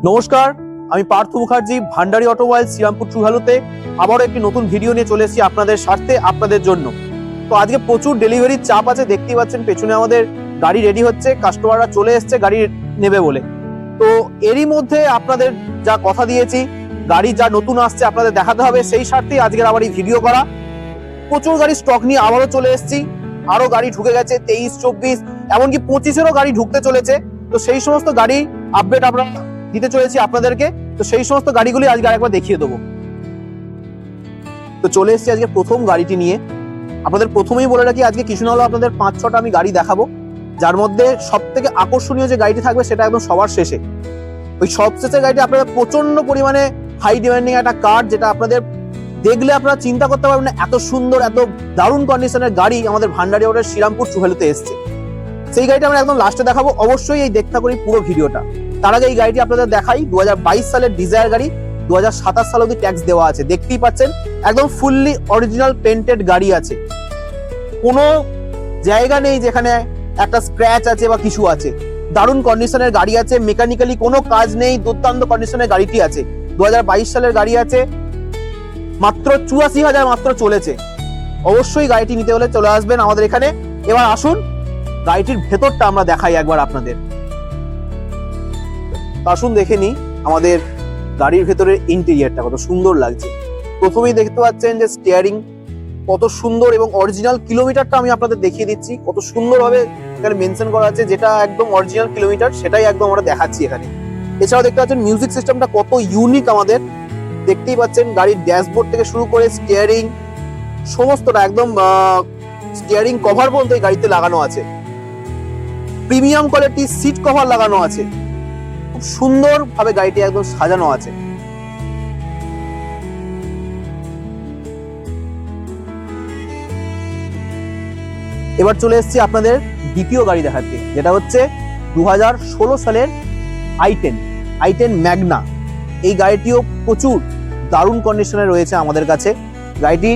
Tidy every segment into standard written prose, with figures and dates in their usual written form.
নমস্কার, আমি Partha Mukherjee, Bhandari automobile, Serampore true ভ্যালুতে আবারও একটি নতুন ভিডিও নিয়ে চলে এসেছি আপনাদের স্বার্থে, আপনাদের জন্য। তো আজকে প্রচুর ডেলিভারির চাপ আছে, দেখতেই পাচ্ছেন পেছনে আমাদের গাড়ি রেডি হচ্ছে, কাস্টমাররা চলে এসছে গাড়ি নেবে বলে। তো এরই মধ্যে আপনাদের যা কথা দিয়েছি, গাড়ি যা নতুন আসছে আপনাদের দেখাতে হবে, সেই স্বার্থেই আজকের আবার এই ভিডিও করা। প্রচুর গাড়ি স্টক নিয়ে আবারও চলে এসেছি, আরো গাড়ি ঢুকে গেছে, 23, 24, এমনকি 25-এরও গাড়ি ঢুকতে চলেছে। তো সেই সমস্ত গাড়ি আপডেট আমরা দিতে চলেছি আপনাদেরকে। তো সেই সমস্ত গাড়িগুলি আজকে আরেকবার দেখিয়ে দেবো। তো চলে এসেছি আজকে প্রথম গাড়িটি নিয়ে। আপনাদের প্রথমেই বলে রাখি, আজকে কিছু না হলেও আপনাদের 5-6টা আমি গাড়ি দেখাবো, যার মধ্যে সব থেকে আকর্ষণীয় যে গাড়িটি থাকবে সেটা একদম সবার শেষে। ওই সব শেষের গাড়িটি আপনাদের প্রচন্ড পরিমাণে হাই ডিমান্ডিং একটা কার, যেটা আপনাদের দেখলে আপনারা চিন্তা করতে পারবেন না এত সুন্দর, এত দারুণ কন্ডিশনের গাড়ি আমাদের ভান্ডারী অটোর শ্রীরামপুর ট্রু ভ্যালুতে এসছে। সেই গাড়িটা আমরা একদম লাস্টে দেখাবো, অবশ্যই এই দেখতে করি পুরো ভিডিওটা। তার আগে এই গাড়িটি আপনাদের দেখাই, 2022 সালের ডিজায়ার গাড়ি, 2027 সাল অবধি ট্যাক্স দেওয়া আছে। দেখতেই পাচ্ছেন একদম ফুললি অরিজিনাল পেন্টেড গাড়ি আছে, কোনো জায়গা নেই যেখানে একটা স্ক্র্যাচ আছে বা কিছু আছে। দারুণ কন্ডিশনের গাড়ি আছে, মেকানিক্যালি কোনো কাজ নেই, দুর্দান্ত কন্ডিশনের গাড়িটি আছে। 2022 সালের গাড়ি আছে, মাত্র 84,000 মাত্র চলেছে। অবশ্যই গাড়িটি নিতে হলে চলে আসবেন আমাদের এখানে। এবার আসুন গাড়িটির ভেতরটা আমরা দেখাই একবার আপনাদের। আসুন দেখে নিই আমাদের গাড়ির ভেতরের ইন্টেরিয়ারটা কত সুন্দর লাগছে। প্রথমেই দেখতে পাচ্ছেন যে স্টিয়ারিং কত সুন্দর, এবং অরিজিনাল কিলোমিটারটা আমি আপনাদের দেখিয়ে দিচ্ছি, কত সুন্দরভাবে এখানে মেনশন করা আছে, যেটা একদম অরিজিনাল কিলোমিটার সেটাই একদম আমরা দেখাচ্ছি এখানে। এছাড়াও দেখতে পাচ্ছেন মিউজিক সিস্টেমটা কত ইউনিক আমাদের। দেখতেই পাচ্ছেন গাড়ির ড্যাশবোর্ড থেকে শুরু করে স্টিয়ারিং সমস্তটা একদম স্টিয়ারিং কভার পর্যন্ত এই গাড়িতে লাগানো আছে। প্রিমিয়াম কোয়ালিটি সিট কভার লাগানো আছে, খুব সুন্দর ভাবে গাড়িটি একদম সাজানো আছে। এবার চলে এসেছি আপনাদের দ্বিতীয় গাড়ি দেখাতে, যেটা হচ্ছে 2016 সালের i10 ম্যাগনা। এই গাড়িটিও প্রচুর দারুণ কন্ডিশনে রয়েছে আমাদের কাছে। গাড়িটি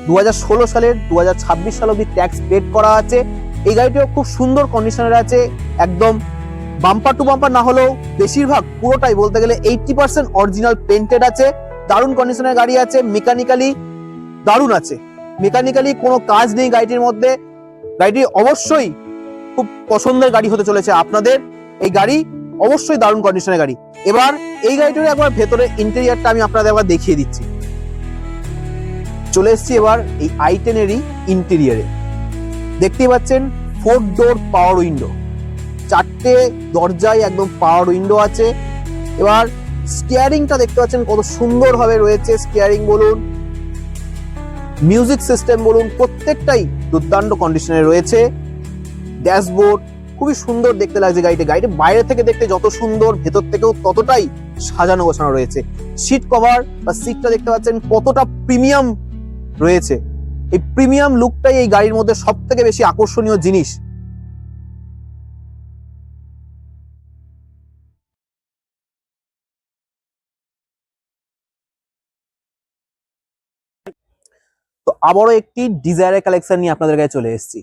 2016 সালের 2026 সাল অবধি ট্যাক্স পেড করা আছে। এই গাড়িটিও খুব সুন্দর কন্ডিশনের আছে, একদম বাম্পার টু বাম্পার না হলেও বেশিরভাগ পুরোটাই বলতে গেলে 80% অরিজিনাল পেন্টেড আছে। দারুণ কন্ডিশনের গাড়ি আছে, মেকানিক্যালি দারুণ আছে, মেকানিক্যালি কোনো কাজ নেই গাড়িটির মধ্যে। গাড়িটি অবশ্যই খুব পছন্দের গাড়ি হতে চলেছে আপনাদের। এই গাড়ি অবশ্যই দারুণ কন্ডিশনের গাড়ি। এবার এই গাড়িটার একবার ভেতরে ইন্টেরিয়ারটা আমি আপনাদের একবার দেখিয়ে দিচ্ছি। চলে এসেছি এবার এই i10-এরই ইন্টেরিয়ারে। দেখতেই পাচ্ছেন 4 ডোর পাওয়ার উইন্ডো, 4টে দরজায় একদম পাওয়ার উইন্ডো আছে। এবার স্টিয়ারিংটা দেখতে পাচ্ছেন কত সুন্দর ভাবে রয়েছে, স্টিয়ারিং বলুন, মিউজিক সিস্টেম বলুন, প্রত্যেকটাই দুর্দান্ত কন্ডিশনে রয়েছে। ড্যাশবোর্ড খুবই সুন্দর দেখতে লাগছে গাড়িটি। গাড়িটি বাইরে থেকে দেখতে যত সুন্দর, ভেতর থেকেও ততটাই সাজানো গোছানো রয়েছে। সিট কভার বা সিটটা দেখতে পাচ্ছেন কতটা প্রিমিয়াম রয়েছে। এই প্রিমিয়াম লুকটাই এই গাড়ির মধ্যে সব থেকে বেশি আকর্ষণীয় জিনিস। তো আবারও একটি ডিজায়ারের কালেকশন নিয়ে আপনাদের কাছে চলে এসেছি।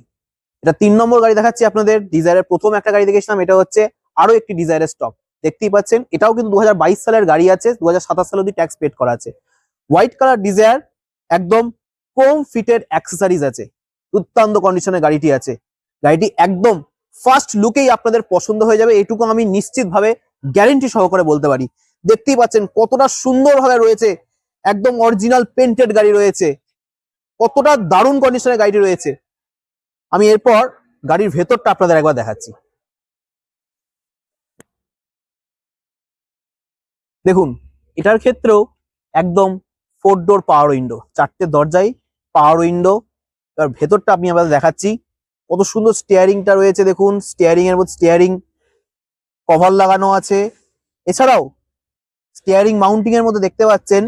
এটা 3 নম্বর গাড়ি দেখাচ্ছি আপনাদের। ডিজায়ারের প্রথম একটা গাড়ি দেখেছিলাম, এটা হচ্ছে আরো একটি ডিজায়ারের স্টক। দেখতেই পাচ্ছেন এটাও কিন্তু 2022 সালের গাড়ি আছে, 2027 সাল অবধি ট্যাক্স পেড করা আছে। হোয়াইট কালার ডিজায়ার, একদম ক্রোম ফিটেড অ্যাক্সেসরিজ আছে, দুর্দান্ত কন্ডিশনের গাড়িটি আছে। গাড়িটি একদম ফার্স্ট লুকেই আপনাদের পছন্দ হয়ে যাবে, এটুকু আমি নিশ্চিতভাবে গ্যারেন্টি সহকারে বলতে পারি। দেখতেই পাচ্ছেন কতটা সুন্দরভাবে রয়েছে, একদম অরিজিনাল পেন্টেড গাড়ি রয়েছে, কতটা দারুণ কন্ডিশনের গাড়িটি রয়েছে। আমি এরপর গাড়ির ভেতরটা আপনাদের একবার দেখাচ্ছি। দেখুন এটার ক্ষেত্রেও একদম 4 ডোর পাওয়ার উইন্ডো, 4টে দরজায় পাওয়ার উইন্ডো। এবার ভেতরটা আমি আপনাদের দেখাচ্ছি, কত সুন্দর স্টিয়ারিংটা রয়েছে। দেখুন স্টিয়ারিং এর মধ্যে স্টিয়ারিং কভার লাগানো আছে। এছাড়াও স্টিয়ারিং মাউন্টিং এর মধ্যে দেখতে পাচ্ছেন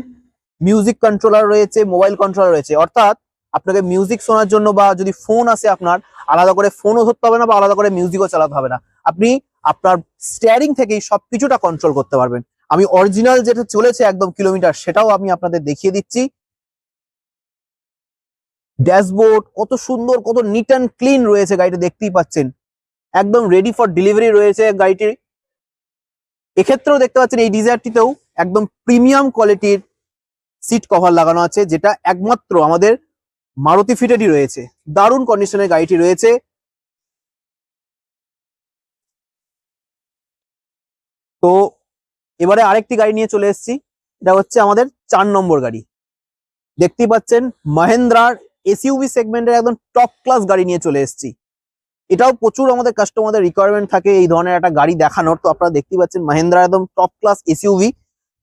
মিউজিক কন্ট্রোলার রয়েছে, মোবাইল কন্ট্রোলার রয়েছে। অর্থাৎ আপনাকে মিউজিক শোনার জন্য বা যদি ফোন আসে আপনার, আলাদা করে ফোনও ধরতে হবে না বা আলাদা করে মিউজিকও চালাতে হবে না। আপনি আপনার স্টিয়ারিং থেকেই সবকিছুটা কন্ট্রোল করতে পারবেন। আমি অরিজিনাল যেটা চলেছে একদম কিলোমিটার, সেটাও আমি আপনাদের দেখিয়ে দিচ্ছি। ড্যাশবোর্ড কত সুন্দর, কত নিট অ্যান্ড ক্লিন রয়েছে গাড়িটা, দেখতেই পাচ্ছেন একদম রেডি ফর ডেলিভারি রয়েছে গাড়িটি। এক্ষেত্রেও দেখতে পাচ্ছেন এই ডিজায়ারটিতেও একদম প্রিমিয়াম কোয়ালিটির সিট কভার লাগানো আছে, যেটা একমাত্র আমাদের মারুতি ফিটেডই রয়েছে। দারুণ কন্ডিশনের গাড়িটি রয়েছে। তো এবারে আরেকটি গাড়ি নিয়ে চলে এসেছি, এটা হচ্ছে আমাদের 4 নম্বর গাড়ি। দেখতেই পাচ্ছেন মহেন্দ্রার এসইউভি সেগমেন্টের একদম টপ ক্লাস গাড়ি নিয়ে চলে এসেছি। এটাও প্রচুর আমাদের কাস্টমারদের রিকোয়ারমেন্ট থাকে এই ধরনের একটা গাড়ি দেখানোর। তো আপনারা দেখতেই পাচ্ছেন মহেন্দ্রা একদম টপ ক্লাস এসইউভি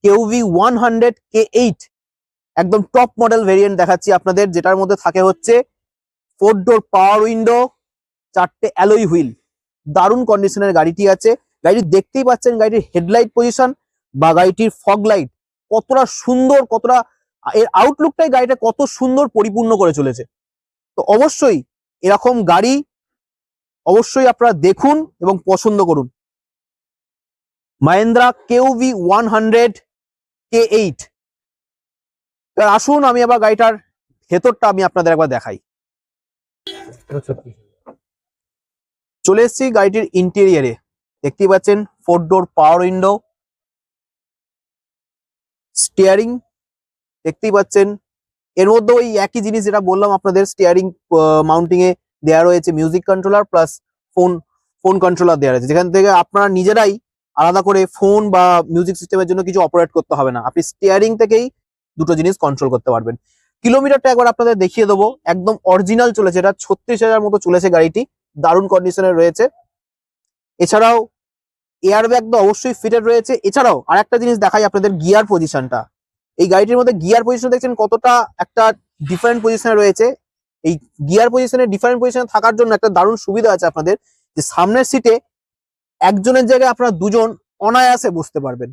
কেউভি 100 K8 একদম টপ মডেল ভেরিয়েন্ট দেখাচ্ছি আপনাদের, যেটার মধ্যে থাকে হচ্ছে 4 door power window, 4টে alloy wheel. দারুণ কন্ডিশনের গাড়িটি আছে। গাড়ি দেখতেই পাচ্ছেন গাড়িটির হেডলাইট পজিশন বা গাড়িটির ফগ লাইট কতটা সুন্দর, কতটা এর আউটলুকটাই গাড়িটা কত সুন্দর পরিপূর্ণ করে চলেছে। তো অবশ্যই এরকম গাড়ি অবশ্যই আপনারা দেখুন এবং পছন্দ করুন। মহেন্দ্রা কেউভি 100 K8। আসুন আমি আবার গাড়িটার ভেতরটা আমি আপনাদের একবার দেখাই। চলে এসেছি গাড়িটির ইন্টেরিয়ারে। দেখতেই পাচ্ছেন 4 ডোর পাওয়ার উইন্ডো, স্টিয়ারিং দেখতেই পাচ্ছেন। এর মধ্যে ওই একই জিনিস যেটা বললাম আপনাদের, স্টিয়ারিং মাউন্টিং এ দেওয়া রয়েছে music controller plus phone controller দেওয়া রয়েছে, যেখান থেকে আপনারা নিজেরাই আলাদা করে ফোন বা মিউজিক সিস্টেমের জন্য কিছু অপারেট করতে হবে না, আপনি স্টিয়ারিং থেকেই দুটো জিনিস কন্ট্রোল করতে পারবেন। কিলোমিটারটা একবার আপনাদের দেখিয়ে দেবো, একদম অরিজিনাল চলেছে, এটা 36,000 মতো চলেছে গাড়িটি, দারুণ কন্ডিশনে রয়েছে। এছাড়াও এয়ার ব্যাগ তো অবশ্যই ফিটেড রয়েছে। এছাড়াও আর একটা জিনিস দেখাই আপনাদের, গিয়ার পজিশনটা। এই গাড়িটির মধ্যে গিয়ার পজিশন দেখছেন কতটা একটা ডিফারেন্ট পজিশনে রয়েছে। এই গিয়ার পজিশনে ডিফারেন্ট পজিশনে থাকার জন্য একটা দারুণ সুবিধা আছে আপনাদের, যে সামনের সিটে একজনের জায়গায় আপনারা দুজন অনায়াসে বসতে পারবেন।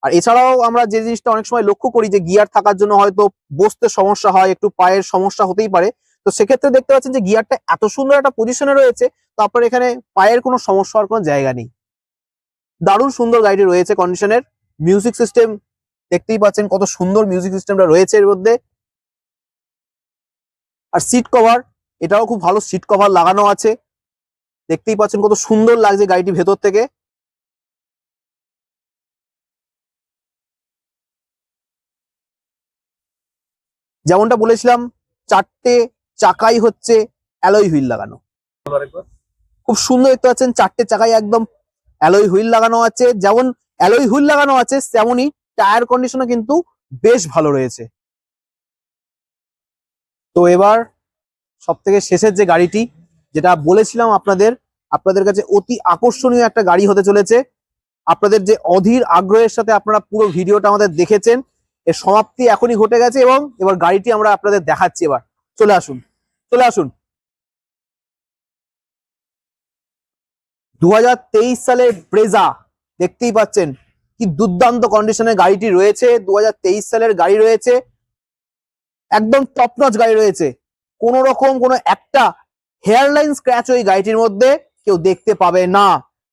আর এছাড়াও আমরা যে জিনিসটা অনেক সময় লক্ষ্য করি যে গিয়ার থাকার জন্য হয়তো বসতে সমস্যা হয়, একটু পায়ের সমস্যা হতেই পারে। তো সেক্ষেত্রে দেখতে পাচ্ছেন যে গিয়ারটা এত সুন্দর একটা পজিশনে রয়েছে, তো আপনার এখানে পায়ের কোনো সমস্যা হওয়ার কোনো জায়গা নেই। দারুণ সুন্দর গাড়িটি রয়েছে কন্ডিশনের। মিউজিক সিস্টেম দেখতেই পাচ্ছেন কত সুন্দর মিউজিক সিস্টেমটা রয়েছে এর মধ্যে। আর সিট কভার, এটাও খুব ভালো সিট কভার লাগানো আছে। দেখতেই পাচ্ছেন কত সুন্দর লাগছে গাড়িটি ভেতর থেকে। যেমনটা বলেছিলাম 4টে চাকাই হচ্ছে অ্যালয় হুইল লাগানো, খুব সুন্দর দেখতে পাচ্ছেন 4টে চাকাই একদম অ্যালয় হুইল লাগানো আছে। যেমন অ্যালয় হুইল লাগানো আছে তেমনই টায়ার কন্ডিশনও কিন্তু বেশ ভালো রয়েছে। তো এবার সব থেকে শেষের যে গাড়িটি, যেটা বলেছিলাম আপনাদের কাছে অতি আকর্ষণীয় একটা গাড়ি হতে চলেছে। আপনাদের যে অধীর আগ্রহের সাথে আপনারা পুরো ভিডিওটা আমাদের দেখেছেন, এর সমাপ্তি এখনই ঘটে গেছে এবং এবার গাড়িটি আমরা আপনাদের দেখাচ্ছি। এবার চলে আসুন, চলে আসুন। 2023 সালের ব্রেজা দেখতেই পাচ্ছেন কি দুর্দান্ত কন্ডিশনের গাড়িটি রয়েছে। 2023 সালের গাড়ি রয়েছে, একদম টপ নচ গাড়ি রয়েছে। কোন রকম কোনো একটা হেয়ারলাইন স্ক্র্যাচ ওই গাড়িটির মধ্যে কেউ দেখতে পাবে না।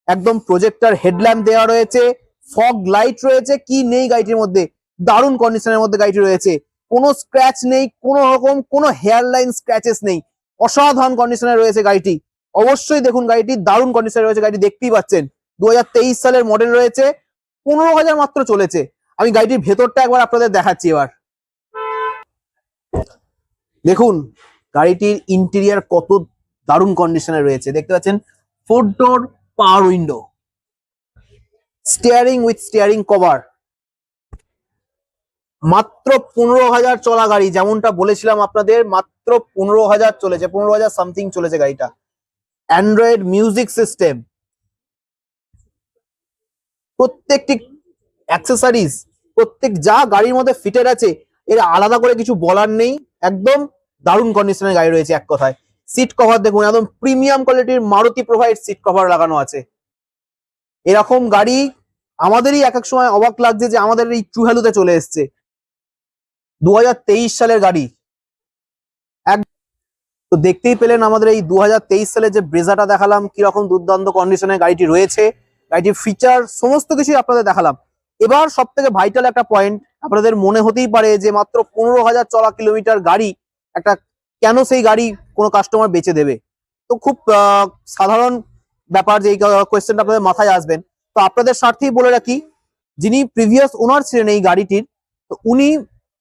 একদম প্রজেক্টর হেডল্যাম্প দেওয়া রয়েছে, ফগ লাইট রয়েছে, কি নেই গাড়িটির মধ্যে। দারুণ কন্ডিশনের মধ্যে গাড়িটি রয়েছে, কোনো স্ক্র্যাচ নেই, কোনো রকম কোনো হেয়ারলাইন স্ক্র্যাচেস নেই। অসাধারণ কন্ডিশনে রয়েছে গাড়িটি। অবশ্যই দেখুন গাড়িটি দারুণ কন্ডিশনে রয়েছে। গাড়িটি দেখতেই পাচ্ছেন 2023 সালের মডেল রয়েছে, 15,000 মাত্র চলেছে। আমি গাড়িটির ভেতরটা একবার আপনাদের দেখাচ্ছি। এবার দেখুন গাড়িটির ইন্টেরিয়ার কত দারুণ কন্ডিশনে রয়েছে। দেখতে পাচ্ছেন 4 door power window, steering with steering cover. মাত্র 15,000 চলা গাড়ি, যেমনটা বলেছিলাম আপনাদের, মাত্র 15,000 চলেছে, 15,000 সামথিং চলেছে গাড়িটা। অ্যান্ড্রয়েড মিউজিক সিস্টেম, প্রত্যেকটি অ্যাক্সেসরিজ, প্রত্যেক যা গাড়ির মধ্যে ফিটেড আছে, এর আলাদা করে কিছু বলার নেই। একদম দারুণ কন্ডিশনের গাড়ি রয়েছে এক কথায়। সিট কভার দেখুন, একদম প্রিমিয়াম কোয়ালিটির মারুতি প্রোভাইড সিট কভার লাগানো আছে। এরকম গাড়ি আমাদেরই এক এক সময় অবাক লাগছে যে আমাদের এই ট্রু ভ্যালুতে চলে এসছে। 2023 সালের গাড়ি। তো দেখতেই পেলেন আমাদের এই 2023 সালে যে ব্রেজাটা দেখালাম কিরকম দুর্দান্ত কন্ডিশনে গাড়িটি রয়েছে। গাড়িটির ফিচার সমস্ত কিছুই আপনাদের দেখালাম। এবার সব থেকে ভাইটাল একটা পয়েন্ট, আপনাদের মনে হতেই পারে যে মাত্র 15,000 চলা কিলোমিটার গাড়ি একটা, কেন সেই গাড়ি কোনো কাস্টমার বেচে দেবে। তো খুব সাধারণ ব্যাপার যে এই কোয়েশ্চেনটা আপনাদের মাথায় আসবেন। তো আপনাদের স্বার্থেই বলে রাখি, যিনি প্রিভিয়াস ওনার ছিলেন এই গাড়িটির, তো উনি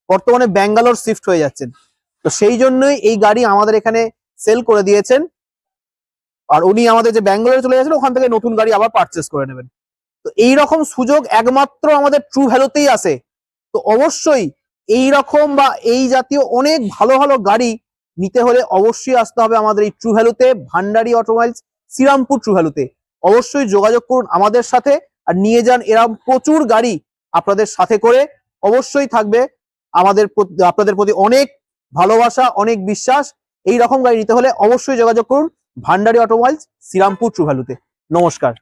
বর্তমানে ব্যাঙ্গালোর শিফট হয়ে যাচ্ছেন। তো সেই জন্যই এই গাড়ি আমাদের এখানে সেল করে দিয়েছেন, আর উনি আমাদের যে ব্যাঙ্গালোরে চলে যাচ্ছেন ওখান থেকে নতুন গাড়ি আবার পারচেস করে নেবেন। তো এই রকম সুযোগ একমাত্র আমাদের ট্রু ভ্যালুতেই আসে। তো অবশ্যই এই রকম বা এই জাতীয় অনেক ভালো ভালো গাড়ি নিতে হলে অবশ্যই আসতে হবে আমাদের এই ট্রু ভ্যালুতে, ভান্ডারী অটোমোবাইলস, শ্রীরামপুর ট্রু ভ্যালুতে। অবশ্যই যোগাযোগ করুন আমাদের সাথে আর নিয়ে যান এরকম প্রচুর গাড়ি আপনাদের সাথে করে। অবশ্যই থাকবে আপনাদের প্রতি অনেক ভালোবাসা, অনেক বিশ্বাস। এই রকম গাড়ি নিতে হলে অবশ্যই যোগাযোগ করুন ভান্ডারী অটোমোবাইলস, শ্রীরামপুর ট্রু ভ্যালুতে। নমস্কার।